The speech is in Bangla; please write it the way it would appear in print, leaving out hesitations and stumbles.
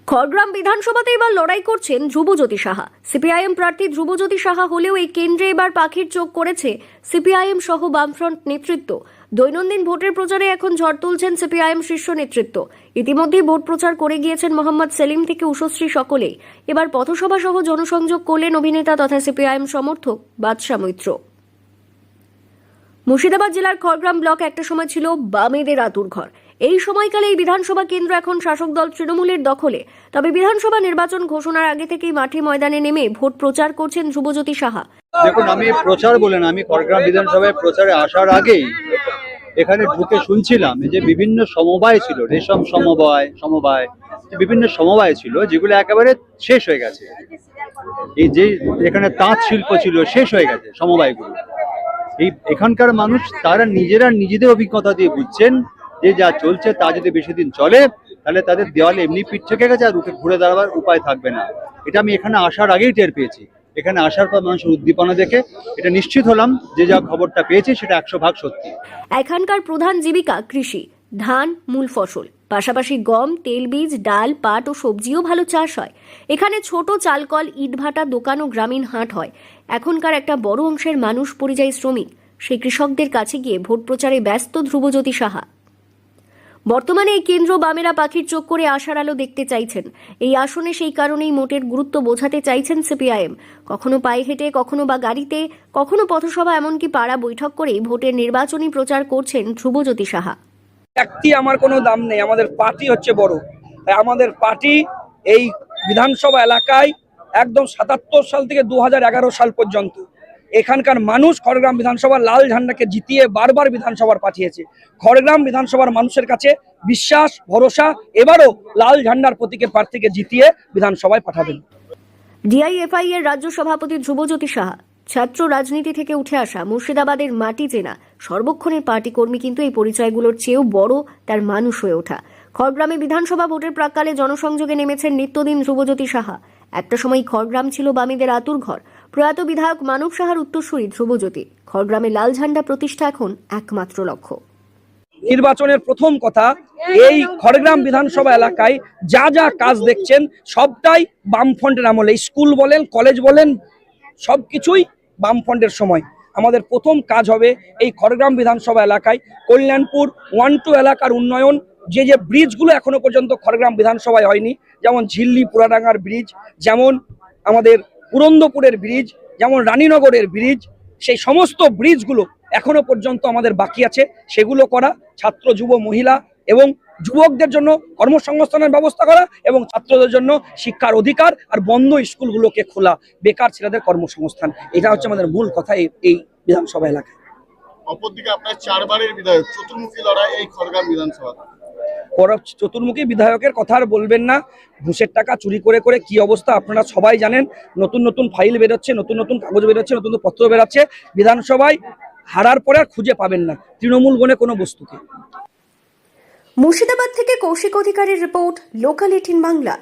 খড়গ্রাম বিধানসভাতে এবার লড়াই করছেন ধ্রুবজ্যোতি সাহা। সিপিআইএম প্রার্থী ধ্রুবজ্যোতি সাহা হলেও এই কেন্দ্রে এবার পাখির চোখ করেছে সিপিআইএম সহ বামফ্রন্ট নেতৃত্ব। দৈনন্দিন ভোটের প্রচারে এখন ঝড় তুলছেন সিপিআইএম শীর্ষ নেতৃত্ব। ইতিমধ্যেই ভোট প্রচার করে গিয়েছেন মোহাম্মদ সেলিম থেকে উষশ্রী সকলেই। এবার পথসভা সহ জনসংযোগ করলেন অভিনেতা তথা সিপিআইএম সমর্থক বাদশা মৈত্র। মুর্শিদাবাদ জেলার খড়গ্রাম ব্লক একটা সময় ছিল বামেদের আতুর ঘর। এই সময়কালে এই বিধানসভা কেন্দ্র এখন শাসক দল তৃণমূলের দখলে। তবে বিধানসভা নির্বাচন ঘোষণার আগে থেকেই মাঠে ময়দানে নেমে ভোট প্রচার করছেন ধ্রুবজ্যোতি সাহা। দেখুন, আমি প্রচার বলেন আমি খড়গ্রাম বিধানসভায় প্রচারে আসার আগেই এখানে ঢুকে শুনছিলাম যে বিভিন্ন সমবায় ছিল, রেশম সমবায় বিভিন্ন সমবায় ছিল যেগুলো একেবারে শেষ হয়ে গেছে। এই যে এখানে তাঁত শিল্প ছিল শেষ হয়ে গেছে সমবায়গুলো। এখানকার মানুষ তারা নিজেদের অভিজ্ঞতা দিয়ে বুঝছেন যে যা চলছে তা যদি বেশি দিন চলে তাহলে তাদের দেওয়ালে এমনি পিঠ থেকে গেছে আর ঘুরে দাঁড়াবার উপায় থাকবে না। এটা আমি এখানে আসার আগেই টের পেয়েছি। এখানে আসার পর মানুষের উদ্দীপনা দেখে এটা নিশ্চিত হলাম যে যা খবরটা পেয়েছি সেটা 100% ভাগ সত্যি। এখানকার প্রধান জীবিকা কৃষি, ধান মূল ফসল, পাশাপাশি গম, তেলবীজ, ডাল, পাট ও সবজিও ভালো চাষ হয়। এখানে ছোট চালকল, ইটভাটা দোকান ও গ্রামীণ হাট হয়। এখনকার একটা বড় অংশের মানুষ পরিযায়ী শ্রমিক। সেই কৃষকদের কাছে গিয়ে ভোট প্রচারে ব্যস্ত ধ্রুবজ্যোতি সাহা। বর্তমানে এই কেন্দ্র বামেরা পাখির চোখ করে আশার আলো দেখতে চাইছেন। এই আসনে সেই কারণেই মোটের গুরুত্ব বোঝাতে চাইছেন সিপিআইএম। কখনো পায়ে হেঁটে, কখনো বা গাড়িতে, কখনো পথসভা, এমনকি পাড়া বৈঠক করে ভোটের নির্বাচনী প্রচার করছেন ধ্রুবজ্যোতি সাহা। ব্যক্তি আমার কোনো দাম নেই, আমাদের পার্টি হচ্ছে বড়। তাই আমাদের পার্টি এই বিধানসভা এলাকায় একদম ৭৭ সাল থেকে ২০১১ সাল পর্যন্ত এখানকার মানুষ খড়গ্রাম বিধানসভার লাল ঝান্ডাকে জিতিয়ে বারবার বিধানসভার পাঠিয়েছে। খড়গ্রাম বিধানসভার মানুষের কাছে বিশ্বাস, ভরসা এবারও লাল ঝান্ডার প্রতীকের প্রার্থীকে জিতিয়ে বিধানসভায় পাঠাবেন। ডিআইএফআই এর রাজ্য সভাপতি ধ্রুবজ্যোতি সাহা ছাত্র রাজনীতি থেকে উঠে আসা, মুর্শিদাবাদের মাটি চেনা সর্বক্ষণের পার্টি কর্মী, কিন্তু এই পরিচয়গুলোর চেয়েও বড় তার মানুষ হয়ে ওঠা। খড়গ্রামে বিধানসভা ভোটের প্রাক্কালে জনসংযোগে নেমেছেন নিত্যদিন ধ্রুবজ্যোতি সাহা। একটা সময় খড়গ্রাম ছিল বামেদের আতুর ঘর। প্রয়াত বিধায়ক মানব সাহার উত্তরসূরি ধ্রুবজ্যোতি। খড়গ্রামে লাল ঝান্ডা প্রতিষ্ঠা এখন একমাত্র লক্ষ্য। নির্বাচনের প্রথম কথা, এই খড়গ্রাম বিধানসভা এলাকায় যা যা কাজ দেখছেন সবটাই বামফ্রন্টের আমলে। স্কুল বলেন, কলেজ বলেন, সবকিছুই বামফ্রন্টের সময়। আমাদের প্রথম কাজ হবে এই খড়গ্রাম বিধানসভা এলাকায় কল্যাণপুর 1-2 এলাকার উন্নয়ন। যে ব্রিজগুলো এখনো পর্যন্ত খড়গ্রাম বিধানসভায় হয়নি, যেমন ঝিল্লি পুরাডাঙ্গার ব্রিজ, যেমন আমাদের পুরন্দপুরের ব্রিজ, যেমন রানীনগরের ব্রিজ, সেই সমস্ত ব্রিজগুলো এখনো পর্যন্ত আমাদের বাকি আছে। সেগুলো করা, ছাত্র, যুব, মহিলা এবং যুবকদের জন্য কর্মসংস্থানের ব্যবস্থা করা এবং ছাত্রদের জন্য শিক্ষার অধিকার আর বন্ধ স্কুলগুলোকে খোলা, বেকার ছেলেদের কর্মসংস্থান, এটা হচ্ছে আমাদের মূল কথা এই বিধানসভা এলাকায়। অপরদিকে আপনার 4 বারের বিধায়ক, চতুর্মুখী লড়াই এই খড়গ্রাম বিধানসভা। চতুর্মুখী বিধায়কের কথা আর বলবেন না। ঘুষের টাকা চুরি করে করে কি অবস্থা আপনারা সবাই জানেন। নতুন নতুন ফাইল বেরোচ্ছে, নতুন নতুন কাগজ বেরোচ্ছে, নতুন নতুন পত্র বেরোচ্ছে। বিধানসভায় হারার পরে আর খুঁজে পাবেন না তৃণমূল গণে কোনো বস্তুকে। মুর্শিদাবাদ থেকে কৌশিক অধিকারীর রিপোর্ট, লোকাল 18 বাংলা।